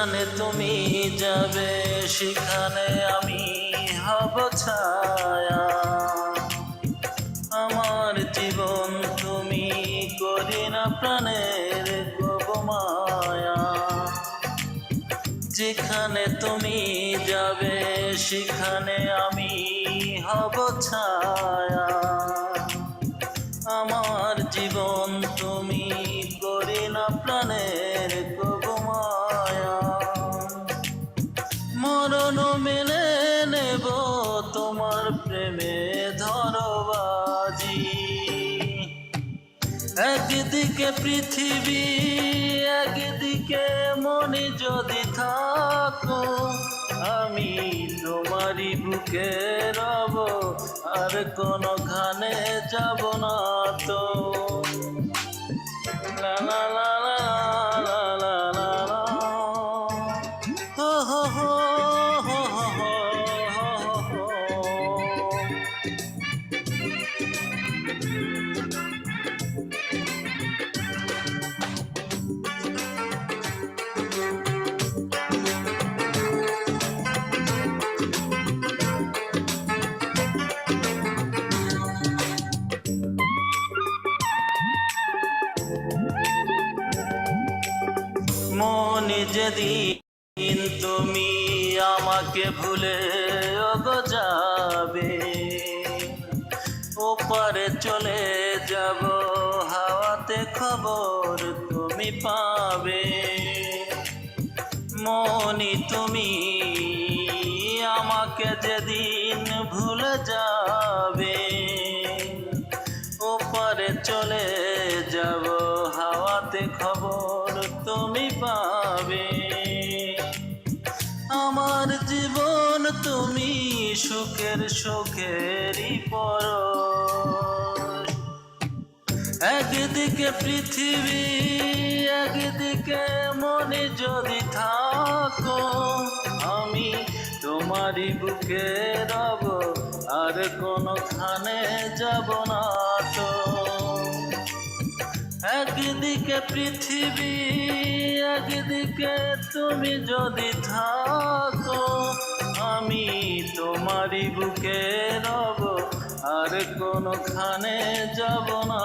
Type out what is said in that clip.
যেখানে তুমি যাবে সেখানে আমি হব ছায়া। আমার জীবন তুমি করি না প্রাণের গো মায়া। যেখানে তুমি যাবে সেখানে আমি হব ছায়া। আমার জীবন তুমি করি না প্রাণের গো মায়া। মরণ মেনে নেব তোমার প্রেমে ধরবাজি। একদিকে পৃথিবী একদিকে মনে যদি থাকো, আমি তোমারই বুকে রব আর কোনো খানে যাব না তো। লা লা লা লা লা লা লা লা হো হো হো হো হো হো। মনে যেদিন তুমি আমাকে ভুলে যাবে, ওপারে চলে যাব হাওয়াতে খবর তুমি পাবে। মনি তুমি আমাকে যেদিন ভুলে যাবে, ওপারে চলে যাব হাওয়াতে খবর তুমি পাবে। আমার জীবন তুমি সুখের সুখেরই পরশ। একদিকে পৃথিবী একদিকে মনে যদি থাকো, আমি তোমারই বুকে রব আর কোনো খানে যাব না তো। একদিকে পৃথিবী একদিকে তুমি যদি থাকো, আমি তোমারই বুকে রব আর কোনো খানে যাব না